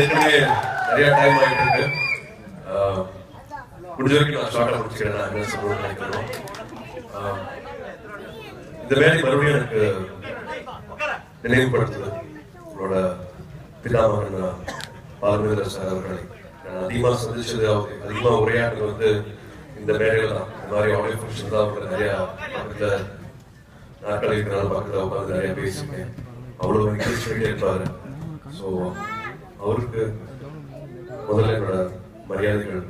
ஏற்கனவே நிறைய டைம் ஆகிட்டு இருக்கு. முடிஞ்ச வரைக்கும் நான் ஷார்ட்டா முடிச்சுக்கிறேன். நான் என்ன சொல்லணும்னு நினைக்கிறோம். இந்த வேலை மறுபடியும் எனக்கு நினைவுபடுத்துது உங்களோட பிதாமகன் பாலுமேந்திர சார் அவர்களை அதிகமாக சந்திச்சது, அதிகமா உரையாடுறது வந்து இந்த மேடையில தான். இந்த மாதிரி ஆடியோ ஃபங்க்ஷன் தான் அவங்களை நிறைய பக்கத்தில் நாட்கள் இருக்கிறனால பக்கத்தில் உட்காந்து நிறைய பேசியிருக்கேன். அவ்வளோ என்கரேஜ் பண்ணிட்டே இருப்பாரு. ஸோ அவருக்கு முதல்ல என்னோட மரியாதைகள்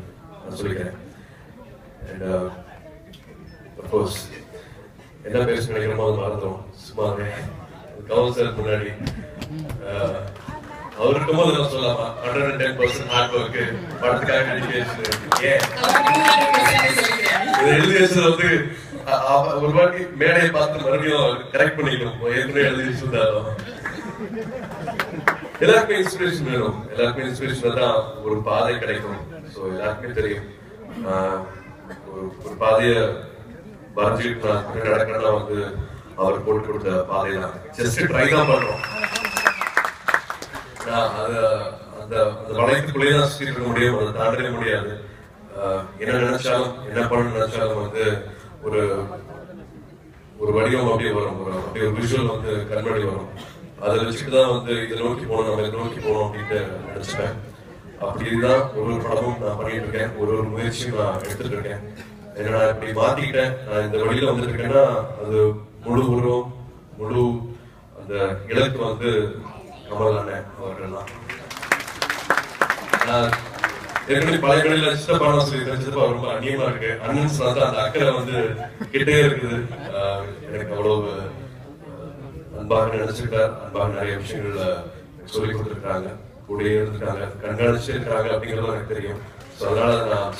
நான் சொல்லிக்கிறேன். அண்ட் அஃப்கோர்ஸ் என்ன பேச நினைக்கிறோமோ அது மறந்துடும். சும்மா கவுன்சிலர் முன்னாடி அவருக்கும் போது நான் சொல்லலாமா 110% ஹார்ட் ஒர்க் படத்துக்காக எழுதி வச்சது வந்து ஒரு வாட்டி மேடையை பார்த்து மறுபடியும் கரெக்ட் பண்ணிக்கணும். ஏற்கனவே எழுதி வச்சிருந்தாலும் எல்லாருக்குமே இன்ஸ்பிரேஷன் வேணும். எல்லாருக்குமே இன்ஸ்பிரேஷன் தான் ஒரு பாதை கிடைக்கும். ஸோ எல்லாருக்குமே தெரியும் ஒரு பாதைய வரைஞ்சிட்டு நான் நடக்கிறதா வந்து அவர் போட்டு கொடுத்த பாதை தான். ஜஸ்ட் ட்ரை தான் பண்றோம். அந்த வளையத்துக்குள்ளேயே தான் சுற்றி இருக்க முடியும். அதை தாண்டவே முடியாது. என்ன நினைச்சாலும் என்ன பண்ண நினைச்சாலும் வந்து ஒரு ஒரு வடிவம் அப்படியே வரும். அப்படியே ஒரு விஷுவல் வந்து கண்மணி வரும். அதை வச்சுட்டு தான் வந்து இதை நோக்கி போகணும், நம்ம இதை நோக்கி போகணும் அப்படின்ட்டு நினைச்சிட்டேன். அப்படிதான் ஒரு படமும் நான் பண்ணிட்டு இருக்கேன். ஒரு முயற்சியும் நான் எடுத்துட்டு இருக்கேன். என்ன நான் இப்படி மாத்திக்கிட்டேன். நான் இந்த வழியில வந்துட்டு இருக்கேன்னா அது முழு உருவம் முழு அந்த இலக்கு வந்து கமல் அண்ணன் அவர்கள் தான். ஏற்கனவே பழைய கடையில சித்தப்பா சொல்லி சித்தப்பா ரொம்ப அந்நியமா இருக்கு. அண்ணன் சொன்னா அந்த அக்கறை வந்து கிட்டே இருக்குது. எனக்கு அவ்வளவு அன்பாக நினைச்சிருக்காரு. அன்பாக நிறைய விஷயங்கள்ல சொல்லி கொடுத்துருக்காங்க, கூடயே இருந்திருக்காங்க, கண்காணிச்சு இருக்காங்க அப்படிங்கிறது எனக்கு தெரியும். ஸோ அதனால நான்